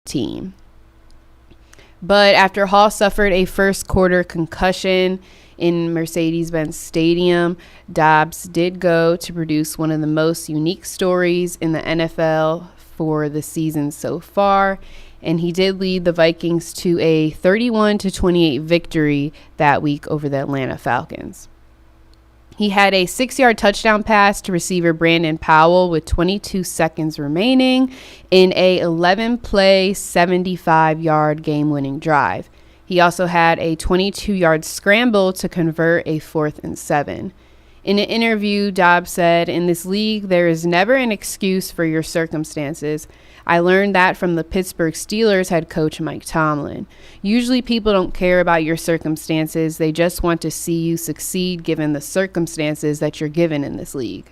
team. But after Hall suffered a first quarter concussion in Mercedes-Benz Stadium, Dobbs did go to produce one of the most unique stories in the NFL for the season so far, and he did lead the Vikings to a 31-28 victory that week over the Atlanta Falcons. He had a 6-yard touchdown pass to receiver Brandon Powell with 22 seconds remaining in a 11-play, 75-yard game-winning drive. He also had a 22-yard scramble to convert a 4th and 7. In an interview, Dobbs said, "In this league, there is never an excuse for your circumstances. I learned that from the Pittsburgh Steelers head coach Mike Tomlin. Usually people don't care about your circumstances. They just want to see you succeed given the circumstances that you're given in this league."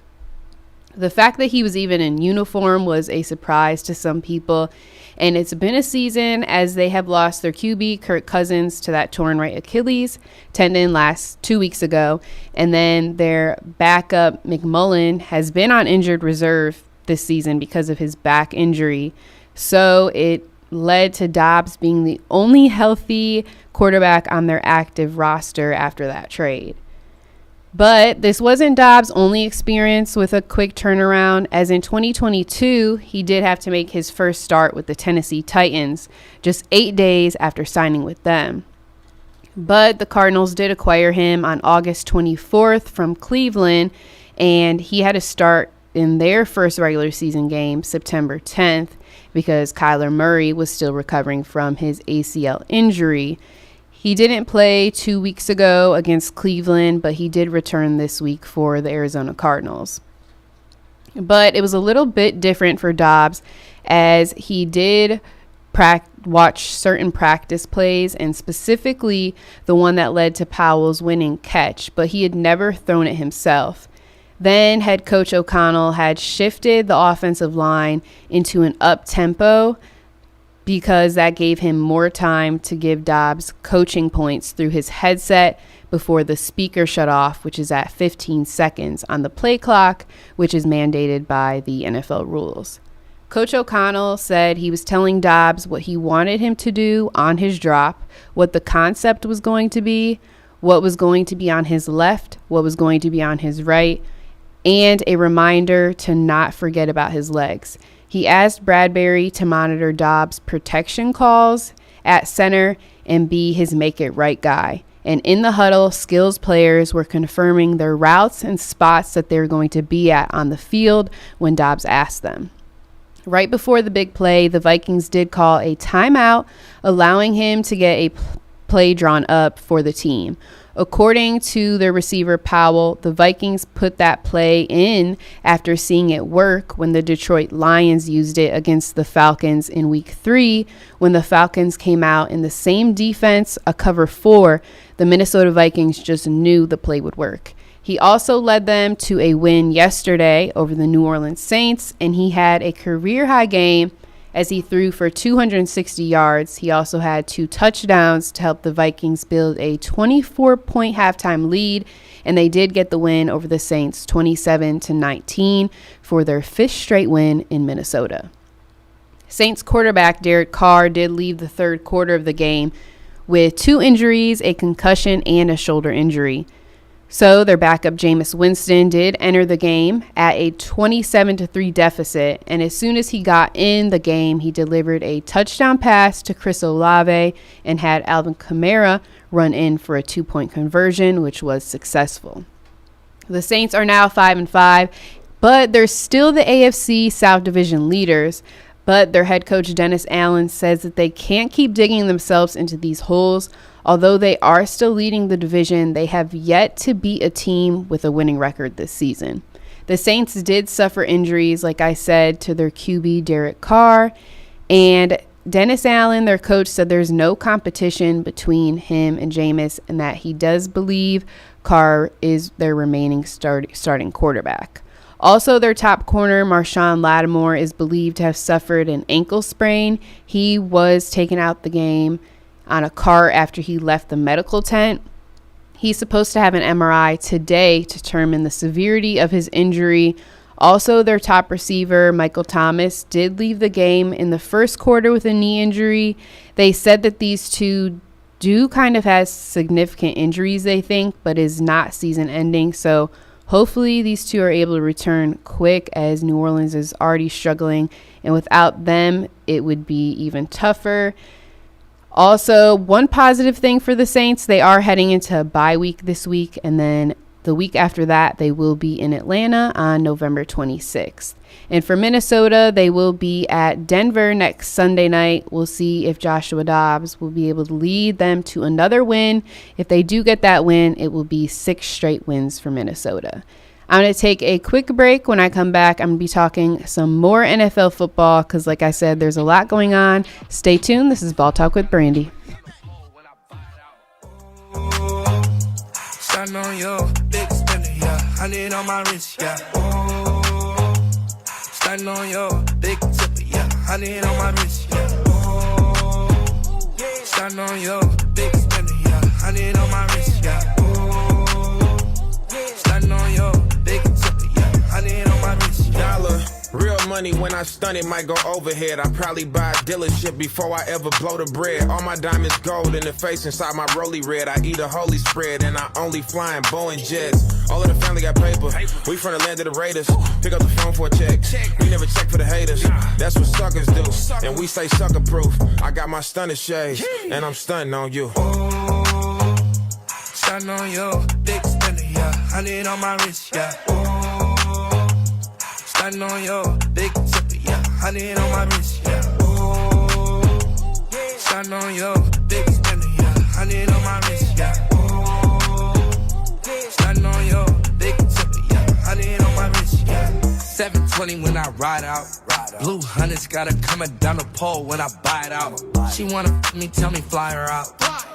The fact that he was even in uniform was a surprise to some people, and it's been a season as they have lost their QB, Kirk Cousins, to that torn right Achilles tendon 2 weeks ago, and then their backup, McMullen, has been on injured reserve this season because of his back injury. So it led to Dobbs being the only healthy quarterback on their active roster after that trade. But this wasn't Dobbs' only experience with a quick turnaround, as in 2022, he did have to make his first start with the Tennessee Titans just 8 days after signing with them. But the Cardinals did acquire him on August 24th from Cleveland, and he had to start in their first regular season game September 10th because Kyler Murray was still recovering from his ACL injury. He didn't play 2 weeks ago against Cleveland, but he did return this week for the Arizona Cardinals. But it was a little bit different for Dobbs, as he did watch certain practice plays, and specifically the one that led to Powell's winning catch, but he had never thrown it himself. Then head coach O'Connell had shifted the offensive line into an up-tempo because that gave him more time to give Dobbs coaching points through his headset before the speaker shut off, which is at 15 seconds on the play clock, which is mandated by the NFL rules. Coach O'Connell said he was telling Dobbs what he wanted him to do on his drop, what the concept was going to be, what was going to be on his left, what was going to be on his right, and a reminder to not forget about his legs. He asked Bradbury to monitor Dobbs' protection calls at center and be his make-it-right guy. And in the huddle, skills players were confirming their routes and spots that they were going to be at on the field when Dobbs asked them. Right before the big play, the Vikings did call a timeout, allowing him to get a play drawn up for the team. According to their receiver Powell, the Vikings put that play in after seeing it work when the Detroit Lions used it against the Falcons in Week 3. When the Falcons came out in the same defense, a cover 4, the Minnesota Vikings just knew the play would work. He also led them to a win yesterday over the New Orleans Saints, and he had a career-high game as he threw for 260 yards. He also had 2 touchdowns to help the Vikings build a 24-point halftime lead, and they did get the win over the Saints 27-19 for their 5th straight win in Minnesota. Saints quarterback Derek Carr did leave the third quarter of the game with 2 injuries, a concussion, and a shoulder injury. So their backup Jameis Winston did enter the game at a 27-3 deficit, and as soon as he got in the game, he delivered a touchdown pass to Chris Olave and had Alvin Kamara run in for a 2-point conversion, which was successful. The Saints are now 5-5, but they're still the AFC South Division leaders. But their head coach Dennis Allen says that they can't keep digging themselves into these holes. Although they are still leading the division, they have yet to beat a team with a winning record this season. The Saints did suffer injuries, like I said, to their QB Derek Carr. And Dennis Allen, their coach, said there's no competition between him and Jameis, and that he does believe Carr is their remaining starting quarterback. Also, their top corner, Marshawn Lattimore, is believed to have suffered an ankle sprain. He was taken out the game on a cart after he left the medical tent. He's supposed to have an MRI today to determine the severity of his injury. Also, their top receiver, Michael Thomas, did leave the game in the first quarter with a knee injury. They said that these two do kind of have significant injuries, they think, but is not season ending. So hopefully these two are able to return quick, as New Orleans is already struggling, and without them, it would be even tougher. Also, one positive thing for the Saints, they are heading into a bye week this week, and then the week after that, they will be in Atlanta on November 26th. And for Minnesota, they will be at Denver next Sunday night. We'll see if Joshua Dobbs will be able to lead them to another win. If they do get that win, it will be 6 straight wins for Minnesota. I'm going to take a quick break. When I come back, I'm going to be talking some more NFL football because, like I said, there's a lot going on. Stay tuned. This is Ball Talk with Brandy. Starting on your big spender, yeah. I need on my wrist, yeah. Oh, starting on your big tipper, yeah. I need on my wrist, yeah. Oh, starting on your big spender, yeah. I need on my wrist, yeah. Oh, starting on your big tipper, yeah. I need on my wrist, yeah. Dollar. Real money when I stun it might go overhead. I probably buy a dealership before I ever blow the bread. All my diamonds gold in the face inside my rollie red. I eat a holy spread and I only fly in Boeing jets. All of the family got paper. We from the land of the Raiders. Pick up the phone for a check. We never check for the haters. That's what suckers do. And we say sucker proof. I got my stunner shades and I'm stunting on you. Oh, starting on your big spender, yeah. I need on my wrist, yeah. Starting on your big tipper, yeah. I need on my wrist, yeah. Oh, starting on your big spender, yeah. I need on my wrist, yeah. Oh, starting on your big tipper, yeah. I need on my wrist, yeah. 720 when I ride out. Blue hunters gotta coming down the pole when I buy it out. She wanna f me, tell me fly her out.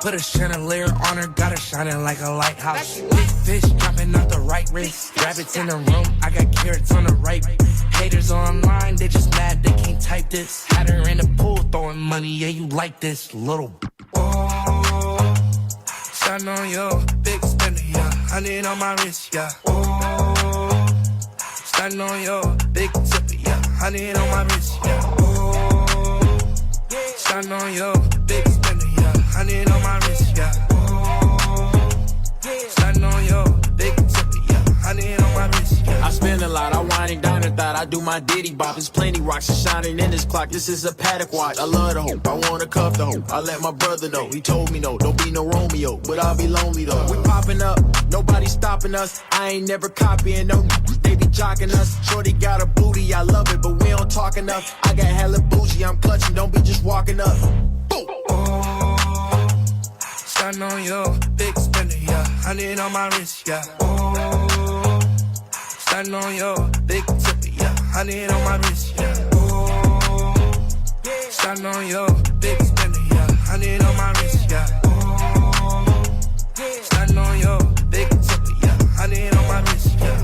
Put a chandelier on her, got her shining like a lighthouse. Big fish dropping out the right wrist. Rabbits in the room, I got carrots on the right. Haters online, they just mad, they can't type this. Had her in the pool throwing money, yeah, you like this, little oh, starting on your big spender, yeah. I need on my wrist, yeah. Oh, starting on your big tipper, yeah. I need on my wrist, yeah. Oh, starting on your big spender, yeah. I need on my wrist, yeah. Oh, starting on your big tipper, yeah. I need on my wrist, yeah. I spend a lot, I winding down and thought I do my ditty bop. There's plenty rocks and shining in this clock. This is a paddock watch. I love the hoe, I wanna cuff the hoe. I let my brother know, he told me no, don't be no Romeo, but I'll be lonely though. We popping up, nobody stopping us. I ain't never copying no, they be jocking us. Shorty got a booty, I love it, but we don't talk enough. I got hella bougie, I'm clutching, don't be just walking up. Boom. Oh, starting on your big spender, yeah. I need on my wrist, yeah. Oh, starting on your big tipper, yeah. I need on my wrist, yeah. Oh, starting on your big spender, yeah. I need on my wrist, yeah. Oh, starting on your big tipper, yeah. I need on my wrist, yeah.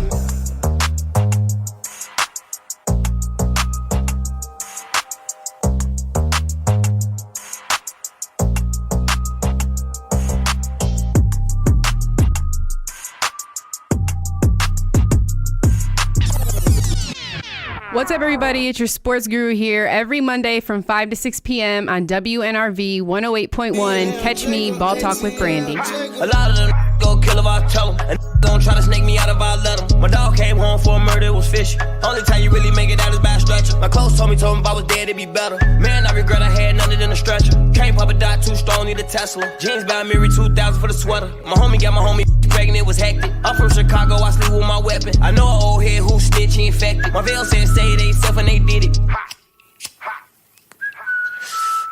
What's up, everybody? It's your sports guru here every Monday from 5 to 6 p.m. on WNRV 108.1. Catch me, Ball Talk with Brandy. A lot of them go kill if I tell them. And gon' try to snake me out if I let them. My dog came home for a murder, it was fishy. Only time you really make it out is by stretcher. My clothes told me if I was dead, it'd be better. Man, I regret I had nothing in a stretcher. Can't pop a dot too strong, need a Tesla. Jeans by Miri 2000 for the sweater. My homie got my homie pregnant, it was hectic. I'm from Chicago, I sleep with my weapon. I know an old head who snitch, he infected. My veil said say they self and they did it.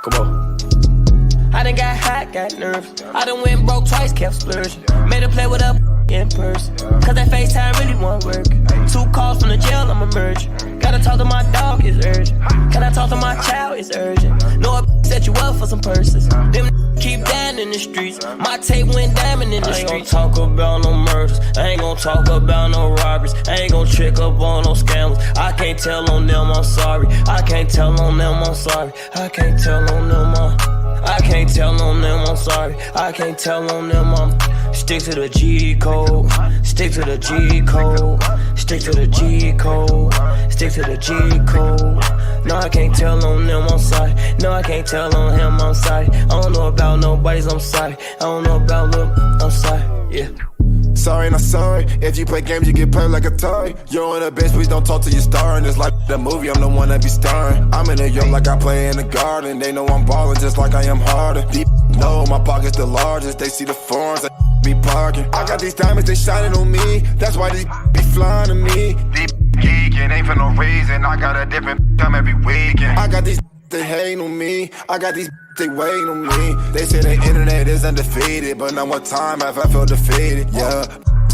Come on. I done got hot, got nerves. I done went broke twice, kept splurging. Made a play with a in person. Cause that FaceTime really won't work. 2 calls from the jail, I'm emerging. Gotta talk to my dog, it's urgent. Can I talk to my child, it's urgent. Know a set you up for some purses. Them keep dying in the streets. My tape went diamond in the streets. I ain't gon' talk about no murders. I ain't gon' talk about no robberies. I ain't gon' trick up on no scandals. I can't tell on them I'm sorry. I can't tell on them I'm sorry. I can't tell on them I can't tell on them I'm sorry. I can't tell on them I'm stick to the G code. Stick to the G code. Stick to the G code. Stick to the G code. No, I can't tell on them, I'm sorry. No, I can't tell on him, I'm sorry. I don't know about nobody's, I'm sorry. I don't know about them, I'm sorry, yeah. Sorry, not sorry. If you play games, you get played like a toy. You're in a bitch, please don't talk to your star. And it's like the movie, I'm the one that be starring. I'm in New York like I play in the garden. They know I'm ballin' just like I am Harden. Deep know my pocket's the largest. They see the foreigns, I be parking. I got these diamonds, they shining on me. That's why these be flying to me. Deep geeking, ain't for no reason. I got a different come every weekend. I got these they hate on me. I got these they waiting on me. They say the internet is undefeated, but now one time have I feel defeated, yeah.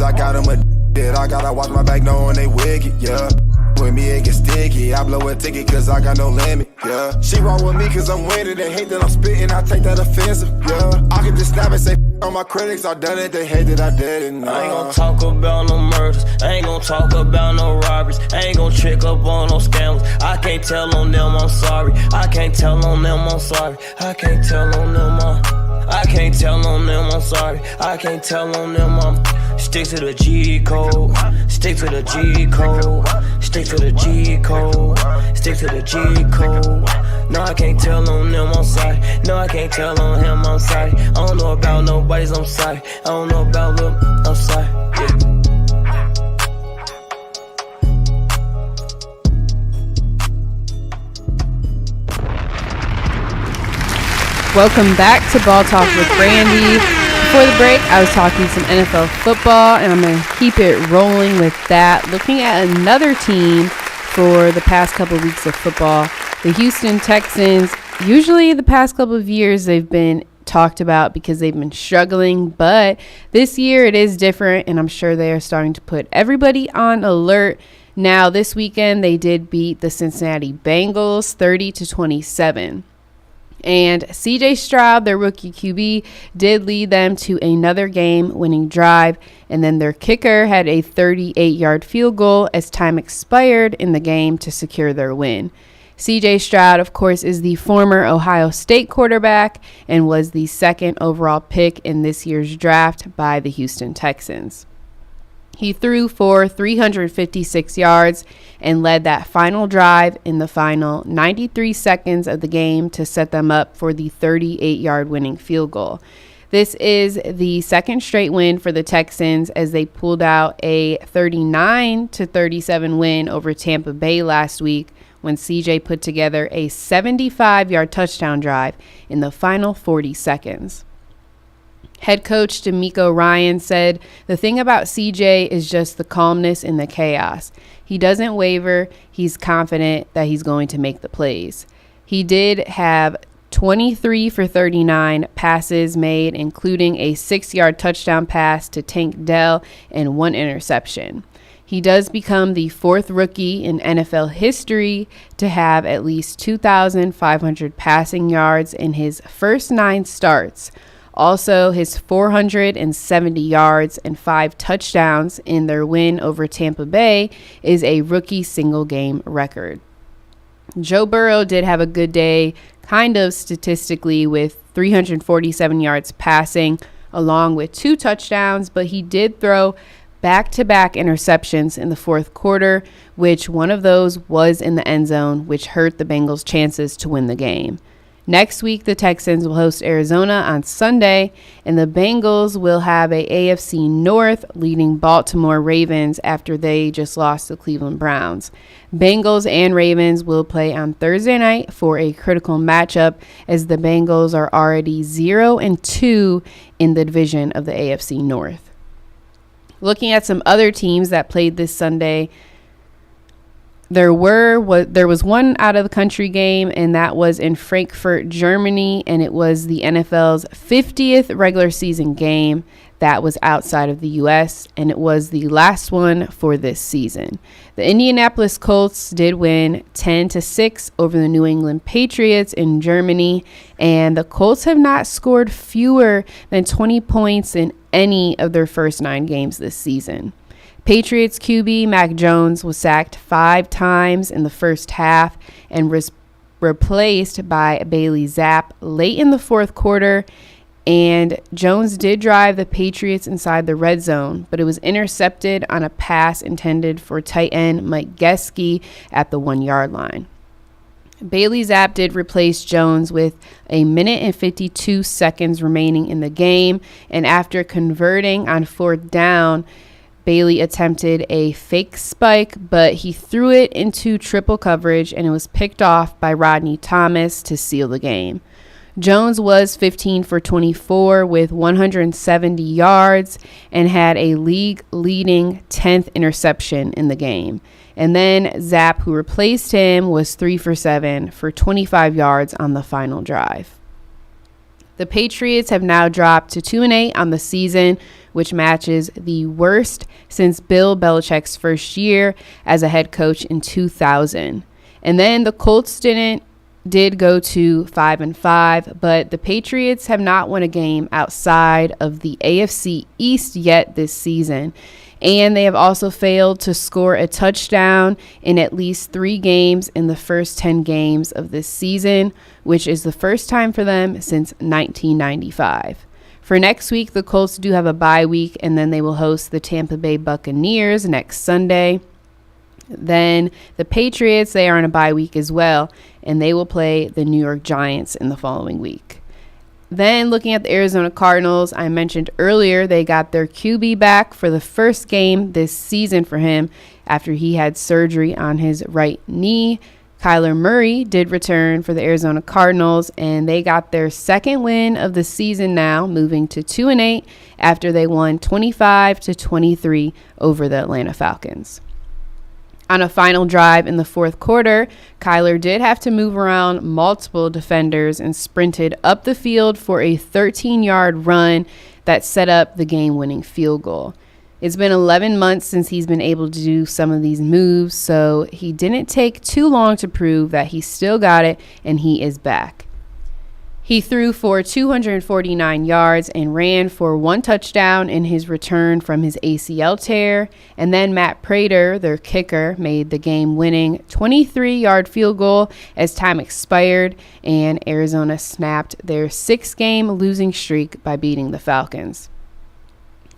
I got them addicted. I gotta watch my back knowing they wicked, yeah. With me it gets sticky. I blow a ticket cause I got no limit, yeah. She roll with me cause I'm winning. They hate that I'm spitting, I take that offensive, yeah. I can just snap and say on my critics, I done it. They hate that I did it, nah. I ain't gon' talk about no murders. I ain't gon' talk about no robberies. I ain't gon' trick up on no scams. I can't tell on them, I'm sorry. I can't tell on them, I'm sorry. I can't tell on them, I can't tell on them, I'm sorry. I can't tell on them, stick to the G code. Stick to the G code. Stick to the G code. Stick to the G code. No, I can't tell on them, I'm sorry. No, I can't tell on him, I'm sorry. I don't know about nobody's, I'm sorry. I don't know about them, I'm sorry, yeah. Welcome back to Ball Talk with Brandy. Before the break, I was talking some NFL football, and I'm going to keep it rolling with that. Looking at another team for the past couple of weeks of football, the Houston Texans. Usually the past couple of years they've been talked about because they've been struggling, but this year it is different, and I'm sure they are starting to put everybody on alert. Now, this weekend they did beat the Cincinnati Bengals 30-27. And CJ Stroud, their rookie QB, did lead them to another game-winning drive. And then their kicker had a 38-yard field goal as time expired in the game to secure their win. CJ Stroud, of course, is the former Ohio State quarterback and was the second overall pick in this year's draft by the Houston Texans. He threw for 356 yards and led that final drive in the final 93 seconds of the game to set them up for the 38-yard winning field goal. This is the second straight win for the Texans as they pulled out a 39-37 win over Tampa Bay last week when CJ put together a 75-yard touchdown drive in the final 40 seconds. Head coach D'Amico Ryan said, "The thing about CJ is just the calmness in the chaos. He doesn't waver. He's confident that he's going to make the plays." He did have 23 for 39 passes made, including a 6-yard touchdown pass to Tank Dell and 1 interception. He does become the 4th rookie in NFL history to have at least 2,500 passing yards in his first 9 starts. Also, his 470 yards and 5 touchdowns in their win over Tampa Bay is a rookie single-game record. Joe Burrow did have a good day, kind of statistically, with 347 yards passing, along with 2 touchdowns, but he did throw back-to-back interceptions in the fourth quarter, which one of those was in the end zone, which hurt the Bengals' chances to win the game. Next week, the Texans will host Arizona on Sunday, and the Bengals will have a AFC North leading Baltimore Ravens after they just lost to Cleveland Browns. Bengals and Ravens will play on Thursday night for a critical matchup as the Bengals are already 0-2 in the division of the AFC North. Looking at some other teams that played this Sunday, there was one out of the country game, and that was in Frankfurt, Germany, and it was the NFL's 50th regular season game that was outside of the U.S., and it was the last one for this season. The Indianapolis Colts did win 10-6 over the New England Patriots in Germany, and the Colts have not scored fewer than 20 points in any of their first 9 games this season. Patriots QB Mac Jones was sacked 5 times in the first half and was replaced by Bailey Zapp late in the fourth quarter. And Jones did drive the Patriots inside the red zone, but it was intercepted on a pass intended for tight end Mike Gesicki at the 1-yard line. Bailey Zapp did replace Jones with a minute and 52 seconds remaining in the game, and after converting on 4th down, Bailey attempted a fake spike, but he threw it into triple coverage, and it was picked off by Rodney Thomas to seal the game. Jones was 15 for 24 with 170 yards and had a league-leading 10th interception in the game. And then Zapp, who replaced him, was 3 for 7 for 25 yards on the final drive. The Patriots have now dropped to 2-8 on the season, which matches the worst since Bill Belichick's first year as a head coach in 2000. And then the Colts did go to 5-5, but the Patriots have not won a game outside of the AFC East yet this season. And they have also failed to score a touchdown in at least 3 games in the first 10 games of this season, which is the first time for them since 1995. For next week, the Colts do have a bye week, and then they will host the Tampa Bay Buccaneers next Sunday. Then the Patriots, they are on a bye week as well, and they will play the New York Giants in the following week. Then looking at the Arizona Cardinals, I mentioned earlier they got their QB back for the first game this season for him after he had surgery on his right knee. Kyler Murray did return for the Arizona Cardinals, and they got their second win of the season now, moving to 2-8 after they won 25-23 over the Atlanta Falcons. On a final drive in the 4th quarter, Kyler did have to move around multiple defenders and sprinted up the field for a 13-yard run that set up the game-winning field goal. It's been 11 months since he's been able to do some of these moves, so he didn't take too long to prove that he still got it and he is back. He threw for 249 yards and ran for 1 touchdown in his return from his ACL tear. And then Matt Prater, their kicker, made the game-winning 23-yard field goal as time expired, and Arizona snapped their 6-game losing streak by beating the Falcons.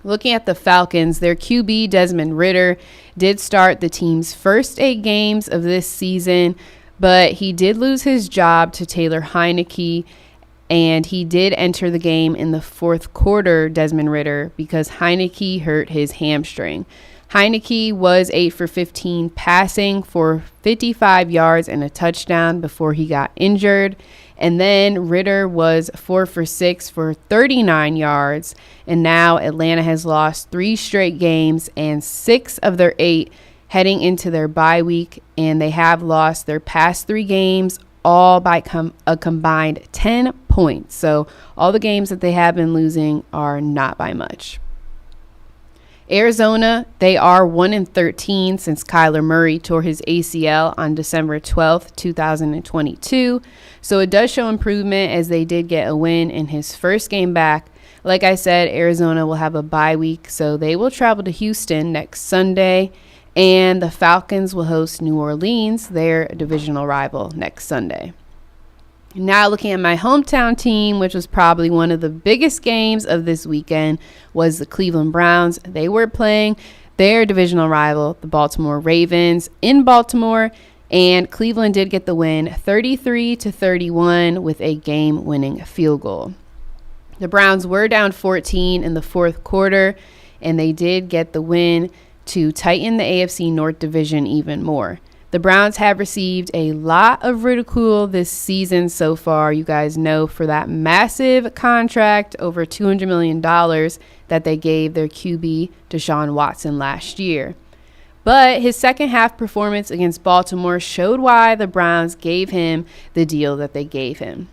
Looking at the Falcons, their QB, Desmond Ridder, did start the team's first 8 games of this season, but he did lose his job to Taylor Heineke, and he did enter the game in the 4th quarter, Desmond Ridder, because Heineke hurt his hamstring. Heineke was 8 for 15 passing for 55 yards and a touchdown before he got injured. And then Ridder was 4 for 6 for 39 yards. And now Atlanta has lost 3 straight games and 6 of their 8 heading into their bye week. And they have lost their past 3 games all by a combined 10 points. So all the games that they have been losing are not by much. Arizona, they are 1-13 since Kyler Murray tore his ACL on December 12th, 2022. So it does show improvement as they did get a win in his first game back. Like I said, Arizona will have a bye week, so they will travel to Houston next Sunday. And the Falcons will host New Orleans, their divisional rival, next Sunday. Now looking at my hometown team, which was probably one of the biggest games of this weekend, was the Cleveland Browns. They were playing their divisional rival, the Baltimore Ravens, in Baltimore, and Cleveland did get the win 33-31 with a game-winning field goal. The Browns were down 14 in the 4th quarter, and they did get the win to tighten the AFC North division even more. The Browns have received a lot of ridicule this season so far, you guys know, for that massive contract, over $200 million, that they gave their QB, Deshaun Watson, last year. But his second half performance against Baltimore showed why the Browns gave him the deal that they gave him.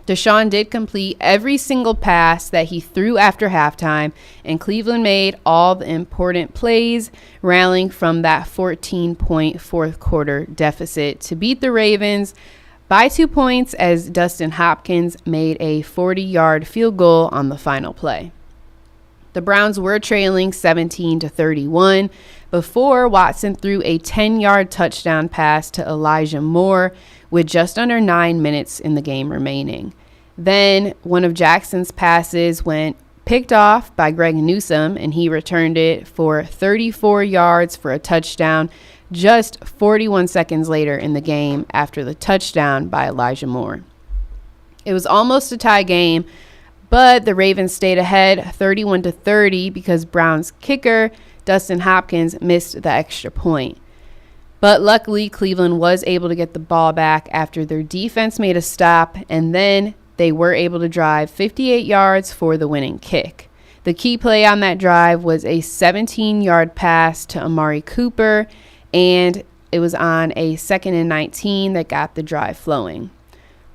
Deshaun did complete every single pass that he threw after halftime, and Cleveland made all the important plays, rallying from that 14-point 4th quarter deficit to beat the Ravens by 2 points as Dustin Hopkins made a 40-yard field goal on the final play. The Browns were trailing 17-31 before Watson threw a 10-yard touchdown pass to Elijah Moore with just under 9 minutes in the game remaining. Then one of Jackson's passes went picked off by Greg Newsome, and he returned it for 34 yards for a touchdown just 41 seconds later in the game after the touchdown by Elijah Moore. It was almost a tie game, but the Ravens stayed ahead 31-30 because Browns kicker Dustin Hopkins missed the extra point. But luckily, Cleveland was able to get the ball back after their defense made a stop, and then they were able to drive 58 yards for the winning kick. The key play on that drive was a 17-yard pass to Amari Cooper, and it was on a 2nd and 19 that got the drive flowing.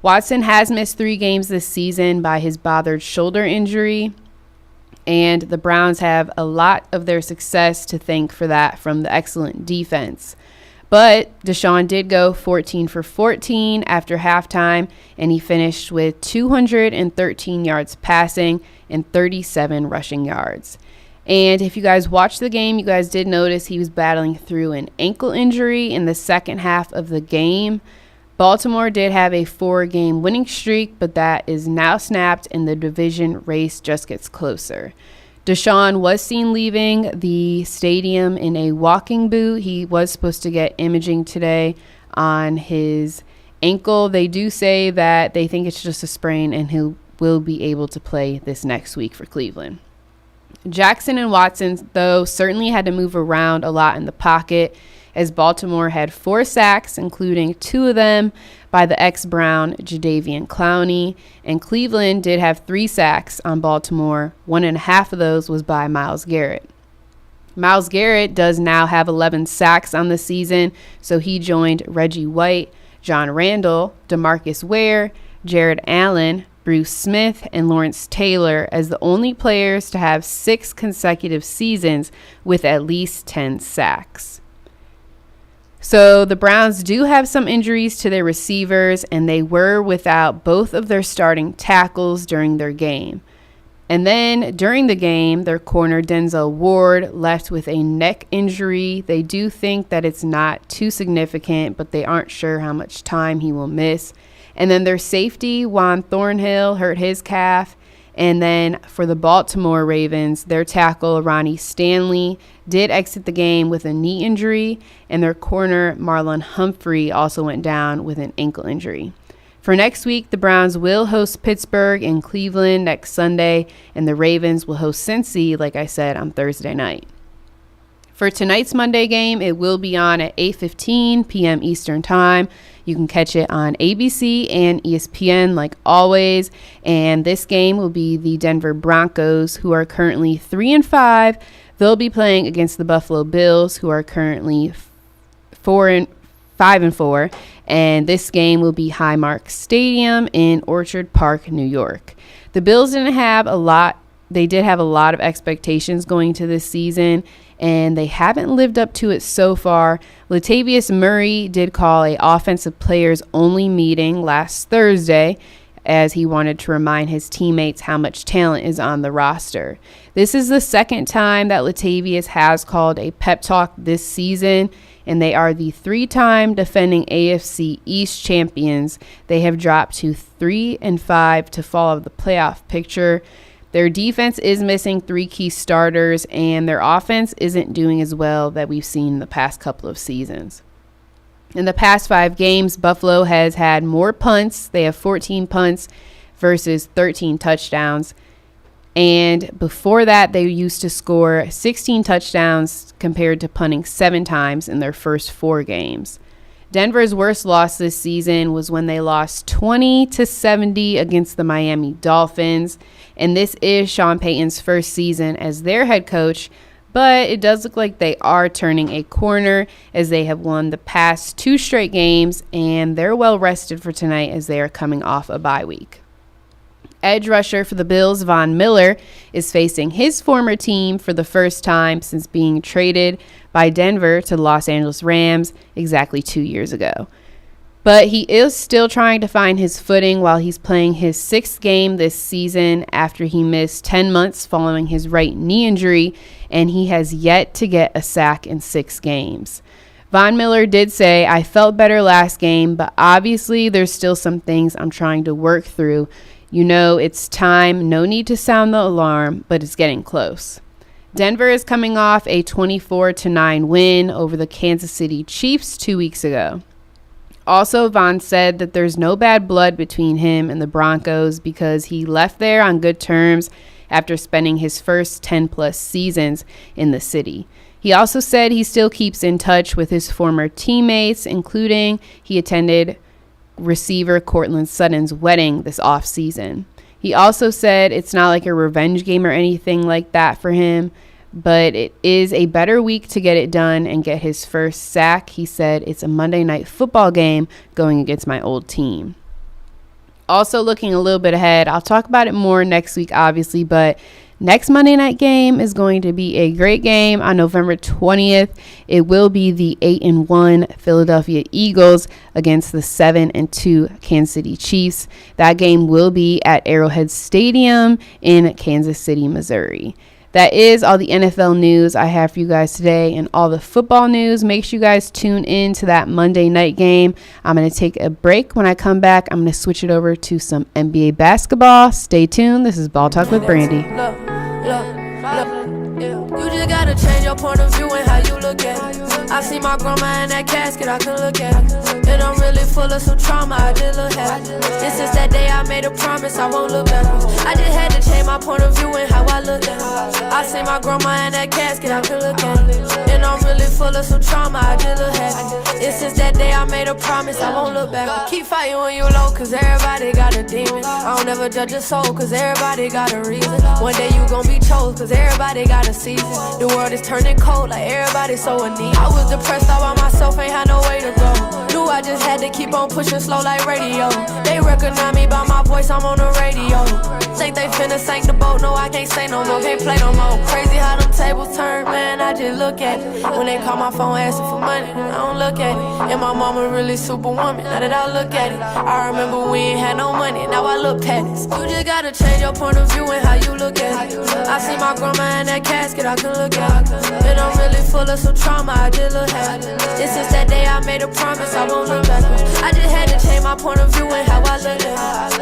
Watson has missed 3 games this season by his bothered shoulder injury, and the Browns have a lot of their success to thank for that from the excellent defense. But Deshaun did go 14 for 14 after halftime, and he finished with 213 yards passing and 37 rushing yards. And if you guys watched the game, you guys did notice he was battling through an ankle injury in the second half of the game. Baltimore did have a 4-game winning streak, but that is now snapped and the division race just gets closer. Deshaun was seen leaving the stadium in a walking boot. He was supposed to get imaging today on his ankle. They do say that they think it's just a sprain and he will be able to play this next week for Cleveland. Jackson and Watson, though, certainly had to move around a lot in the pocket, as Baltimore had 4 sacks, including 2 of them by the ex-Brown Jadeveon Clowney, and Cleveland did have 3 sacks on Baltimore. 1.5 of those was by Myles Garrett. Myles Garrett does now have 11 sacks on the season, so he joined Reggie White, John Randall, DeMarcus Ware, Jared Allen, Bruce Smith, and Lawrence Taylor as the only players to have 6 consecutive seasons with at least 10 sacks. So the Browns do have some injuries to their receivers, and they were without both of their starting tackles during their game. And then during the game, their corner Denzel Ward left with a neck injury. They do think that it's not too significant, but they aren't sure how much time he will miss. And then their safety, Juan Thornhill, hurt his calf. And then for the Baltimore Ravens, their tackle, Ronnie Stanley, did exit the game with a knee injury, and their corner, Marlon Humphrey, also went down with an ankle injury. For next week, the Browns will host Pittsburgh and Cleveland next Sunday, and the Ravens will host Cincy, like I said, on Thursday night. For tonight's Monday game, it will be on at 8:15 p.m. Eastern Time. You can catch it on ABC and ESPN like always. And this game will be the Denver Broncos, who are currently 3-5. They'll be playing against the Buffalo Bills, who are currently 5-4. And this game will be Highmark Stadium in Orchard Park, New York. The Bills did have a lot of expectations going to this season, and they haven't lived up to it so far. Latavius Murray did call a offensive players only meeting last Thursday, as he wanted to remind his teammates how much talent is on the roster. This is the second time that Latavius has called a pep talk this season, and they are the 3-time defending AFC East champions. They have dropped to 3-5 to fall out of the playoff picture. Their defense is missing 3 key starters, and their offense isn't doing as well that we've seen the past couple of seasons. In the past 5 games, Buffalo has had more punts. They have 14 punts versus 13 touchdowns. And before that, they used to score 16 touchdowns compared to punting 7 times in their first 4 games. Denver's worst loss this season was when they lost 20-70 against the Miami Dolphins. And this is Sean Payton's first season as their head coach, but it does look like they are turning a corner as they have won the past 2 straight games, and they're well rested for tonight as they are coming off a bye week. Edge rusher for the Bills, Von Miller, is facing his former team for the first time since being traded by Denver to the Los Angeles Rams exactly 2 years ago. But he is still trying to find his footing while he's playing his 6th game this season after he missed 10 months following his right knee injury, and he has yet to get a sack in 6 games. Von Miller did say, "I felt better last game, but obviously there's still some things I'm trying to work through. You know, it's time. No need to sound the alarm, but it's getting close." Denver is coming off a 24-9 win over the Kansas City Chiefs 2 weeks ago. Also, Von said that there's no bad blood between him and the Broncos because he left there on good terms after spending his first 10-plus seasons in the city. He also said he still keeps in touch with his former teammates, including he attended receiver Cortland Sutton's wedding this offseason. He also said it's not like a revenge game or anything like that for him, but it is a better week to get it done and get his first sack. He said it's a Monday night football game going against my old team. Also looking a little bit ahead, I'll talk about it more next week, obviously, but next Monday night game is going to be a great game on November 20th. It will be the 8-1 Philadelphia Eagles against the 7-2 Kansas City Chiefs. That game will be at Arrowhead Stadium in Kansas City, Missouri. That is all the NFL news I have for you guys today and all the football news. Make sure you guys tune in to that Monday night game. I'm going to take a break. When I come back, I'm going to switch it over to some NBA basketball. Stay tuned. This is Ball Talk with Brandy. You just gotta change your point of view and how you look at it. I see my grandma in that casket, I can look at it. And I'm really full of some trauma, I just look at it. And since that day I made a promise, I won't look backwards. I just had to change my point of view and how I look at it. I see my grandma in that casket, I can look at it. And I'm really full of some trauma, I just look at it. And since that day I made a promise, I won't look back. Keep fighting when you low, cause everybody got a demon. I don't ever judge a soul, cause everybody got a reason. One day you gon' be chose, cause everybody got a season. The world is turning cold, like everybody so anemic. I was depressed all by myself, ain't had no way to go. Knew I just had to keep on pushing slow like radio. They recognize me by my voice, I'm on the radio. Think they finna sink the boat, no I can't say no more, can't play no more. Crazy how them tables turn, man, I just look at it. When they call my phone asking for money, I don't look at it. And my mama really superwoman, now that I look at it. I remember we ain't had no money, now I look past it. You just gotta change your point of view and how you look at it. I see my grandma in that casket, I can look at it. And I'm really full of some trauma, I just look at it. And since that day I made a promise, I won't look backwards. I just had to change my point of view and how I look at it.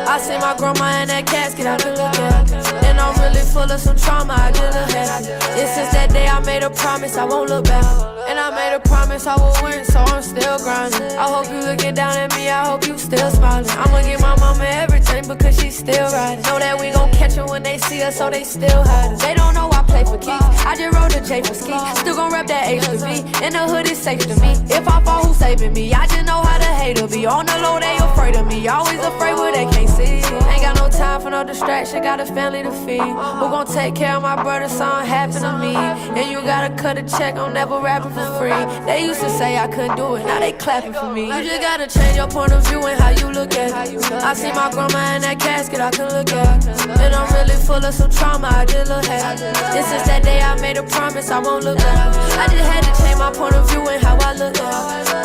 I see my grandma in that casket, I can look at it. And I'm really full of some trauma, I just look at it. And since that day I made a promise, I won't look back. And I made a promise I would win, so I'm still grinding. I hope you looking down at me, I hope you still smiling. I'ma give my mama everything because she still riding. Know that we gon' catch her when they see us, so they still hiding. They don't know I play for keys, I just wrote a J for ski. Still gon' rep that H to B, in the hood it's safe to me. If I fall, who's saving me? I just know how to hate to be. On the low, they afraid of me. Always afraid what they can't see. Ain't got no time for no distraction, got a family to feed. Who gon' take care of my brother, something happen to me? And you gotta cut a check, I'm never rapping for free. They used to say I couldn't do it, now they clapping for me. You just gotta change your point of view and how you look at it. I see my grandma in that casket, I can look at it. And I'm really full of some trauma, I just look at it. And since that day I made a promise, I won't look back. I just had to change my point of view and how I look at it.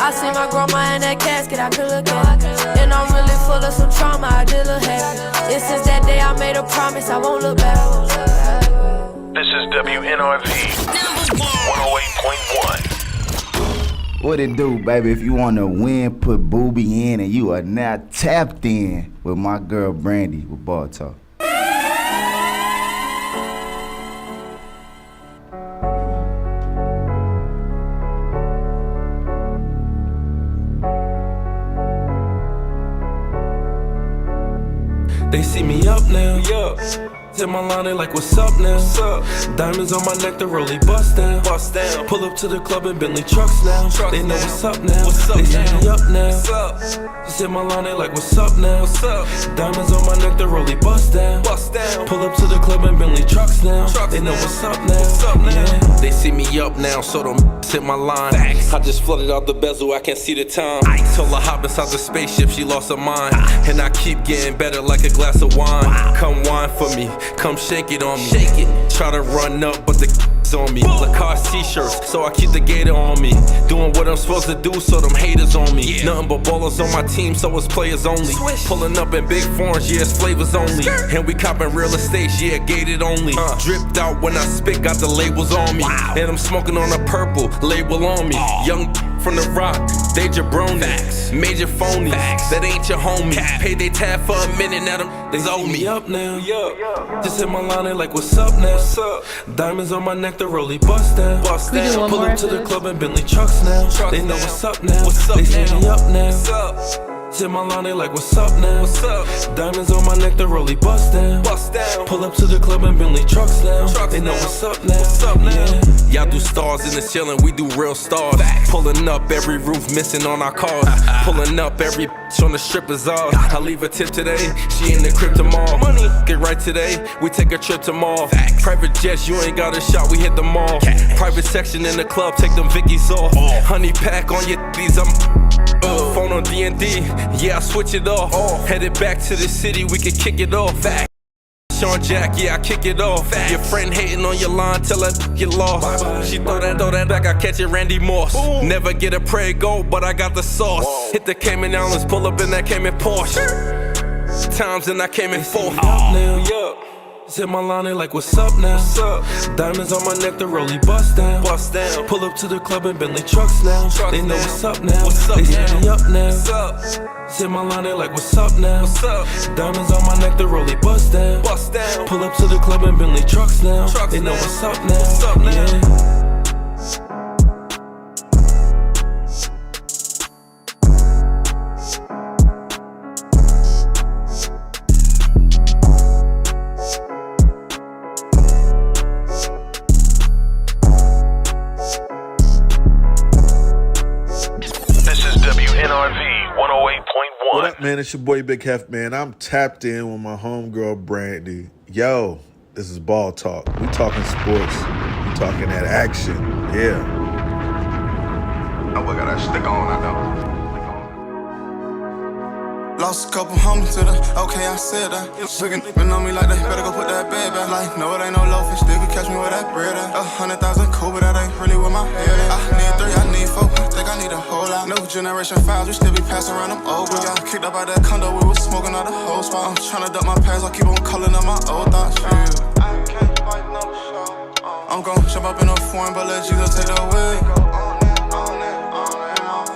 I see my grandma in that casket, I can look at it. And I'm really full of some trauma, I just look at it. And since that day I made a promise, I won't look back. This is WNRV 108.1. What it do, baby? If you want to win, put Booby in, and you are now tapped in with my girl Brandy with Ball Talk. They see me up now, yeah. Hit my line, they like, what's up now? What's up? Diamonds on my neck, the rollie bust down. Bust down. Pull up to the club in Bentley trucks now. They know what's up now. What's up they see me up now. What's up? Just hit my line, they like, what's up now? What's up? Diamonds on my neck, the rollie bust down. Bust down. Pull up to the club in Bentley trucks now. They know what's up now. What's up now? Yeah. They see me up now, so don't hit my line. Facts. I just flooded out the bezel, I can't see the time. Told her hop inside the spaceship, she lost her mind. And I keep getting better like a glass of wine. Come wine for me. Come shake it on me. Shake it. Try to run up, but the on me. Lacoste t-shirts, so I keep the gator on me. Doing what I'm supposed to do, so them haters on me. Yeah. Nothing but ballers on my team, so it's players only. Swish. Pulling up in big foreigns, yeah, it's flavors only. And we copping real estate, yeah, gated only. Dripped out when I spit, got the labels on me. Wow. And I'm smoking on a purple label on me. Young from the rock, they jabroni. Major phony, that ain't your homie. Pay they tab for a minute, now them they owe me up now. Just hit my line, they like, what's up now? Diamonds on my neck, the rollie bust down. Pull up to the club in Bentley trucks now. They know what's up now. They say me up now. Hit my line, they like, what's up now? Diamonds on my neck, the rollie bust down. Pull up to the club in Bentley trucks now. They know what's up now. Yeah. Y'all do stars in the ceiling, we do real stars. Pulling up every roof missing on our cars. Pulling up every bitch on the strippers off. I leave a tip today, she in the crib tomorrow. Get right today, we take a trip tomorrow. Private jets, you ain't got a shot, we hit the mall. Private section in the club, take them Vickies off. Honey pack on your these, I'm phone on D&D, yeah, I switch it off. Headed back to the city, we can kick it off. Sean Jack, yeah, I kick it off. Your friend hating on your line, tell her get lost. She throw that back, I catch it Randy Moss. Never get a prego, but I got the sauce. Hit the Cayman Islands, pull up in that Cayman Porsche. Times and I came in fourth. Hit my line, they like, what's up now? Diamonds on my neck, the rollie bust down. Pull up to the club in Bentley trucks now. They know what's up now. They say me up now. Hit my line, they like, what's up now? Diamonds on my neck, the rollie bust down. Pull up to the club in Bentley trucks now. They know what's up now. Yeah. What up, man? It's your boy Big Hef, man. I'm tapped in with my homegirl Brandy. Yo, this is Ball Talk. We talking sports. We talking that action. Yeah. I got that stick on, I know. Lost a couple homies to the, okay, I said that. Looking on me like they better go put that bed back. Like, no, it ain't no low fish, they could catch me with that bread at. 100,000 cool, but that ain't really with my head at. I need 3, I need 4, I think I need a whole lot. New generation files, we still be passing around them old. We got kicked up out that condo, we was smoking out the whole spot. I'm tryna duck my past, I keep on calling up my old thoughts. I can't fight no show. I'm gon' jump up in a foreign, but let Jesus take the wheel.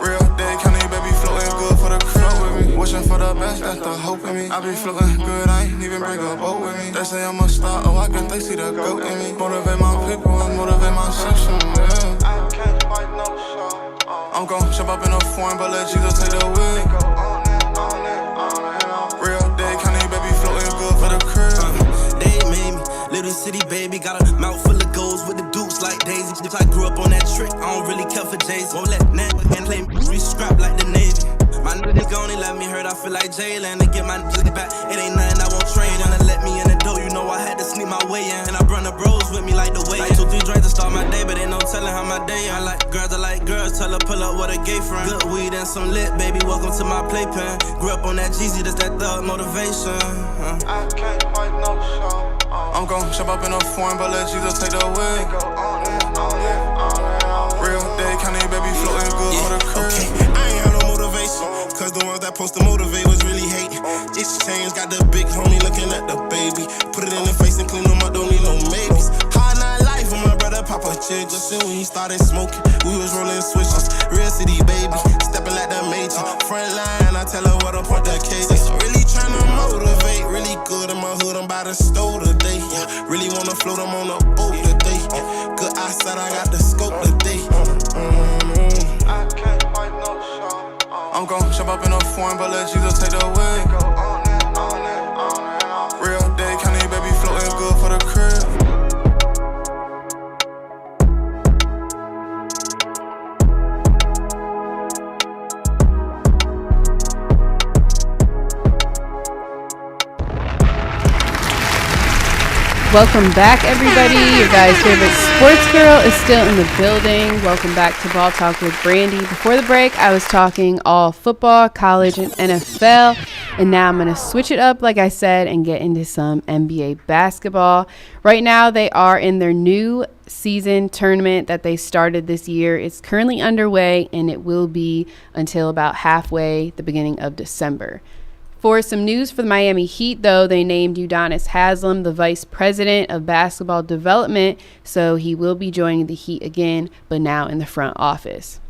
Real day, County baby floating good for the crew with me. Wishing for the best, that's the hope in me. I be floating good, I ain't even bring a boat with me. They say I'm a star, oh I guess they see the goat in me. Motivate my people and motivate my section, yeah. I can't fight no show. I'm gon' jump up in a foreign, but let Jesus take the wheel. Real day, County baby floating good for the crew. They made me, little city baby, got a mouth full of goals with the dukes like Daisy. If I grew up on that trick, I don't really care for Jay-Z. Won't let Nat and play me scrap like the Navy. My niggas gon' let me hurt, I feel like Jalen. To get my niggas back, it ain't nothing I won't trade. Wanna let me in the door, you know I had to sneak my way in. And I brought the bros with me like the way. Like 2, 3 drinks to start my day, but ain't no telling how my day. I like girls, tell her pull up with a gay friend. Good weed and some lit, baby, welcome to my playpen. Grew up on that Jeezy, that's that thug motivation. I can't fight no show. I'm gon' jump up in a foreign, but let Jesus take the wheel. Real day, County baby floating good for the crew. Okay. I ain't had no motivation, cause the ones that supposed to motivate was really hating. It's changed, got the big homie looking at the baby. Put it in the face and clean them up, don't need no maybes. Hard night life when my brother pop a chick. Just when he started smoking, we was rolling switches. Real city baby, stepping like the major. Front line, I tell her what up on the case. Really tryna motivate, really good in my hood, I'm by the stove today. Really wanna float, I'm on a boat today. Good eyesight, I got the scope today. I can't fight no show. I'm gon' jump up in a foreign, but let Jesus take the wheel. Real day, County baby floating good for the crib. Welcome back, everybody. Your guys' favorite sports girl is still in the building. Welcome back to Ball Talk with Brandy. Before the break, I was talking all football, college, and NFL. And now I'm going to switch it up, like I said, and get into some NBA basketball. Right now, they are in their new season tournament that they started this year. It's currently underway, and it will be until about halfway, the beginning of December. For some news for the Miami Heat, though, they named Udonis Haslem the vice president of basketball development, so he will be joining the Heat again, but now in the front office.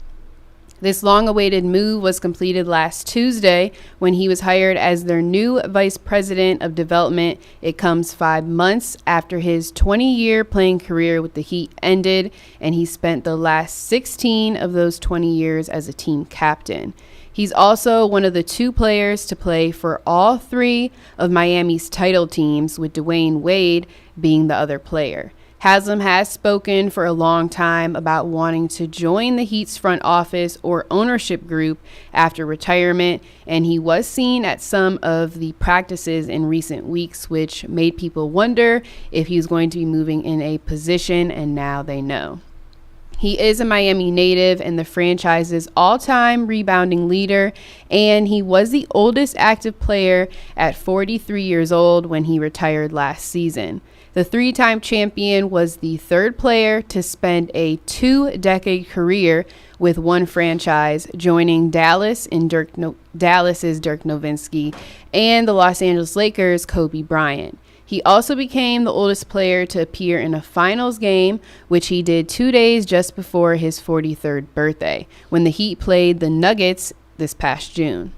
This long-awaited move was completed last Tuesday when he was hired as their new vice president of development. It comes 5 months after his 20-year playing career with the Heat ended, and he spent the last 16 of those 20 years as a team captain. He's also one of the 2 players to play for all 3 of Miami's title teams, with Dwayne Wade being the other player. Haslam has spoken for a long time about wanting to join the Heat's front office or ownership group after retirement, and he was seen at some of the practices in recent weeks, which made people wonder if he was going to be moving in a position, and now they know. He is a Miami native and the franchise's all-time rebounding leader, and he was the oldest active player at 43 years old when he retired last season. The 3-time champion was the 3rd player to spend a 2-decade career with one franchise, joining Dallas's Dirk Nowitzki and the Los Angeles Lakers' Kobe Bryant. He also became the oldest player to appear in a finals game, which he did 2 days just before his 43rd birthday, when the Heat played the Nuggets this past June.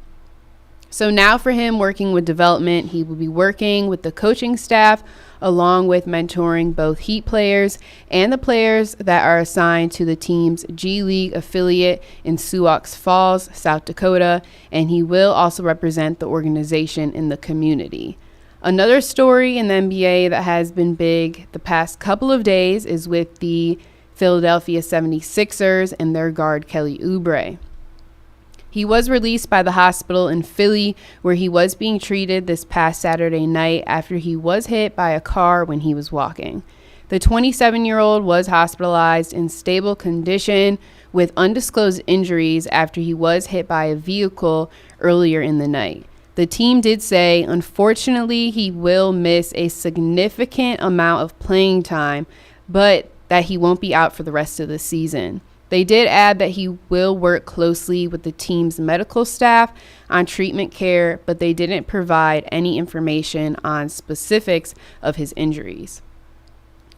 So now for him working with development, he will be working with the coaching staff along with mentoring both Heat players and the players that are assigned to the team's G League affiliate in Sioux Falls, South Dakota, and he will also represent the organization in the community. Another story in the NBA that has been big the past couple of days is with the Philadelphia 76ers and their guard Kelly Oubre. He was released by the hospital in Philly, where he was being treated this past Saturday night after he was hit by a car when he was walking. The 27-year-old was hospitalized in stable condition with undisclosed injuries after he was hit by a vehicle earlier in the night. The team did say, unfortunately, he will miss a significant amount of playing time, but that he won't be out for the rest of the season. They did add that he will work closely with the team's medical staff on treatment care, but they didn't provide any information on specifics of his injuries.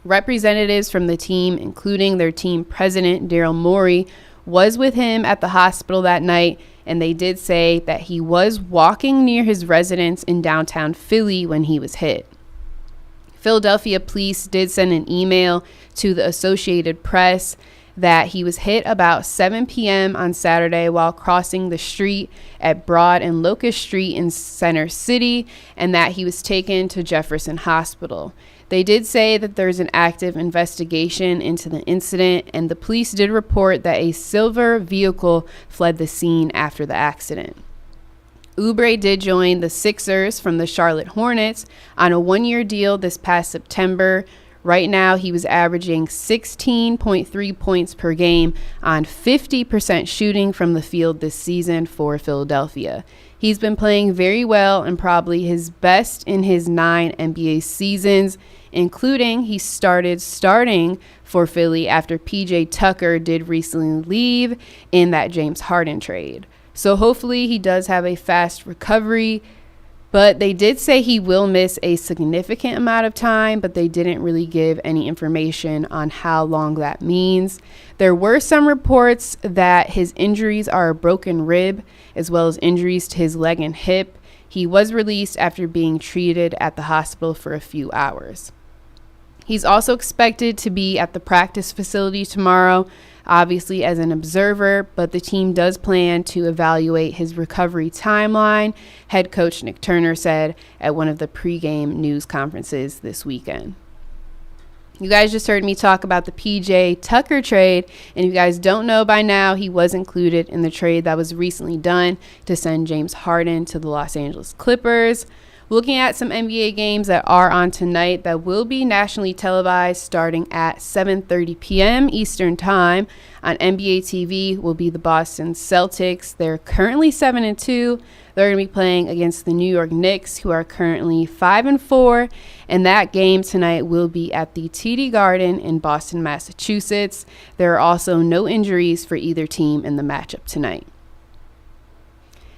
Representatives from the team, including their team president, Daryl Morey, was with him at the hospital that night, and they did say that he was walking near his residence in downtown Philly when he was hit. Philadelphia police did send an email to the Associated Press that he was hit about 7 p.m. on Saturday while crossing the street at Broad and Locust Street in Center City, and that he was taken to Jefferson Hospital. They did say that there's an active investigation into the incident, and the police did report that a silver vehicle fled the scene after the accident. Oubre did join the Sixers from the Charlotte Hornets on a 1-year deal this past September. Right now, he was averaging 16.3 points per game on 50% shooting from the field this season for Philadelphia. He's been playing very well and probably his best in his 9 NBA seasons, including he starting for Philly after PJ Tucker did recently leave in that James Harden trade. So hopefully he does have a fast recovery. But they did say he will miss a significant amount of time, but they didn't really give any information on how long that means. There were some reports that his injuries are a broken rib, as well as injuries to his leg and hip. He was released after being treated at the hospital for a few hours. He's also expected to be at the practice facility tomorrow, obviously as an observer, but the team does plan to evaluate his recovery timeline, head coach Nick Turner said at one of the pregame news conferences this weekend. You guys just heard me talk about the PJ Tucker trade, and if you guys don't know by now, he was included in the trade that was recently done to send James Harden to the Los Angeles Clippers. Looking at some NBA games that are on tonight that will be nationally televised starting at 7:30 p.m. Eastern Time on NBA TV will be the Boston Celtics. They're currently 7-2. They're going to be playing against the New York Knicks, who are currently 5-4. And that game tonight will be at the TD Garden in Boston, Massachusetts. There are also no injuries for either team in the matchup tonight.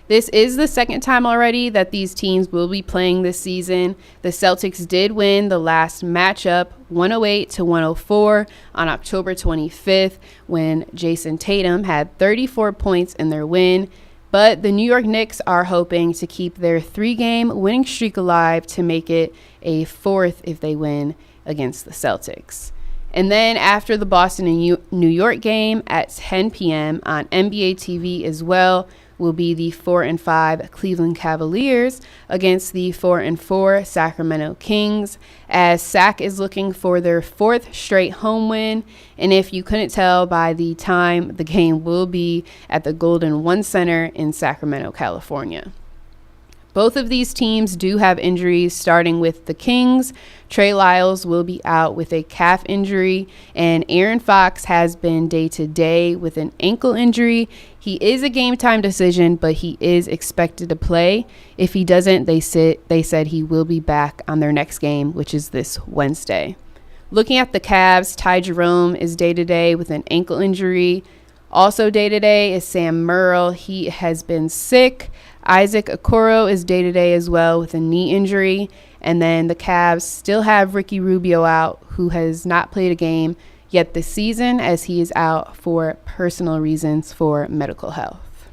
This is the second time already that these teams will be playing this season. The Celtics did win the last matchup 108-104 on October 25th when Jason Tatum had 34 points in their win. But the New York Knicks are hoping to keep their 3-game winning streak alive to make it a 4th if they win against the Celtics. And then after the Boston and New York game at 10 p.m. on NBA TV as well, will be the 4-5 Cleveland Cavaliers against the 4-4 Sacramento Kings, as Sac is looking for their 4th straight home win. And if you couldn't tell by the time, the game will be at the Golden One Center in Sacramento, California. Both of these teams do have injuries, starting with the Kings. Trey Lyles will be out with a calf injury, and Aaron Fox has been day-to-day with an ankle injury. He is a game-time decision, but he is expected to play. If he doesn't, they said he will be back on their next game, which is this Wednesday. Looking at the Cavs, Ty Jerome is day-to-day with an ankle injury. Also day-to-day is Sam Merrill. He has been sick. Isaac Okoro is day-to-day as well with a knee injury. And then the Cavs still have Ricky Rubio out, who has not played a game yet this season, as he is out for personal reasons for medical health.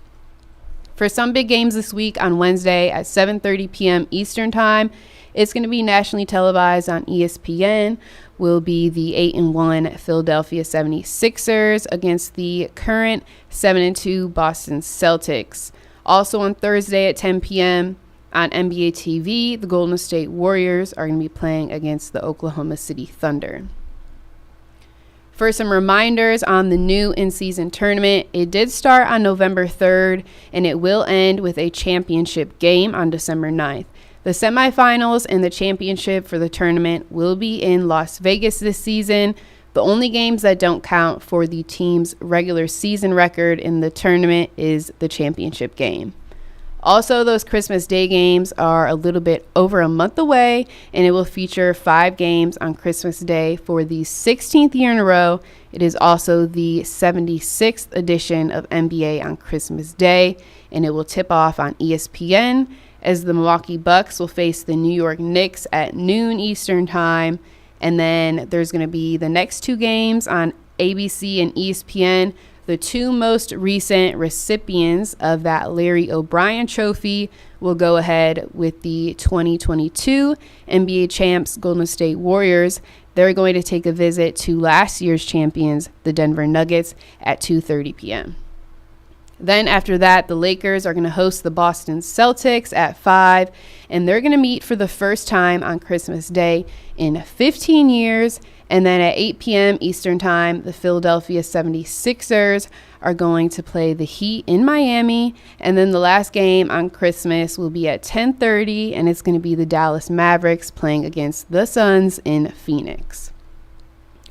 For some big games this week, on Wednesday at 7:30 p.m. Eastern Time, it's going to be nationally televised on ESPN. Will be the 8-1 Philadelphia 76ers against the current 7-2 Boston Celtics. Also on Thursday at 10 p.m. on NBA TV, the Golden State Warriors are going to be playing against the Oklahoma City Thunder. For some reminders on the new in-season tournament, it did start on November 3rd, and it will end with a championship game on December 9th. The semifinals and the championship for the tournament will be in Las Vegas this season. The only games that don't count for the team's regular season record in the tournament is the championship game. Also, those Christmas Day games are a little bit over a month away, and it will feature 5 games on Christmas Day for the 16th year in a row. It is also the 76th edition of NBA on Christmas Day, and it will tip off on ESPN as the Milwaukee Bucks will face the New York Knicks at noon Eastern Time. And then there's going to be the next 2 games on ABC and ESPN. The 2 most recent recipients of that Larry O'Brien trophy will go ahead with the 2022 NBA champs Golden State Warriors. They're going to take a visit to last year's champions, the Denver Nuggets, at 2:30 p.m. Then after that, the Lakers are going to host the Boston Celtics at 5, and they're going to meet for the first time on Christmas Day in 15 years. And then at 8 p.m. Eastern Time, the Philadelphia 76ers are going to play the Heat in Miami. And then the last game on Christmas will be at 10:30, and it's going to be the Dallas Mavericks playing against the Suns in Phoenix.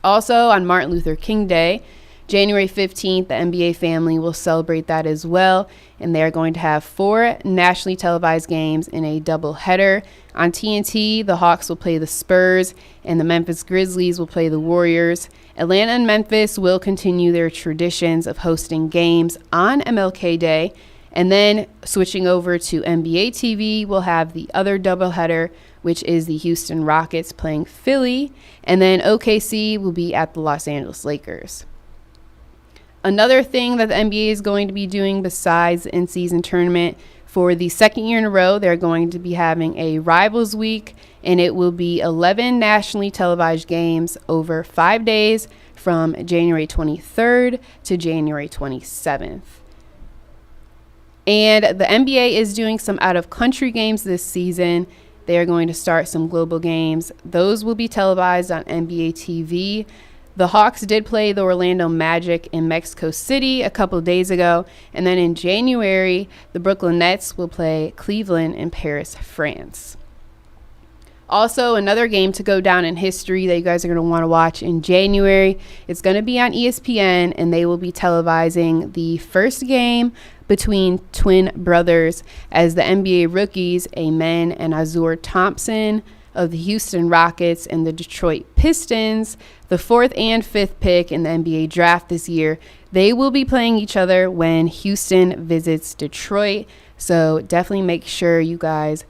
Also, on Martin Luther King Day, January 15th, the NBA family will celebrate that as well, and they're going to have 4 nationally televised games in a doubleheader. On TNT, the Hawks will play the Spurs, and the Memphis Grizzlies will play the Warriors. Atlanta and Memphis will continue their traditions of hosting games on MLK Day, and then switching over to NBA TV, we'll have the other doubleheader, which is the Houston Rockets playing Philly, and then OKC will be at the Los Angeles Lakers. Another thing that the NBA is going to be doing besides the in-season tournament, for the second year in a row, they're going to be having a Rivals Week, and it will be 11 nationally televised games over 5 days from January 23rd to January 27th. And the NBA is doing some out-of-country games this season. They are going to start some global games. Those will be televised on NBA TV. The Hawks did play the Orlando Magic in Mexico City a couple of days ago. And then in January, the Brooklyn Nets will play Cleveland in Paris, France. Also, another game to go down in history that you guys are going to want to watch in January. It's going to be on ESPN, and they will be televising the first game between twin brothers as the NBA rookies, Amen and Azur Thompson of the Houston Rockets and the Detroit Pistons, the 4th and 5th pick in the NBA draft this year. They will be playing each other when Houston visits Detroit. So definitely make sure you guys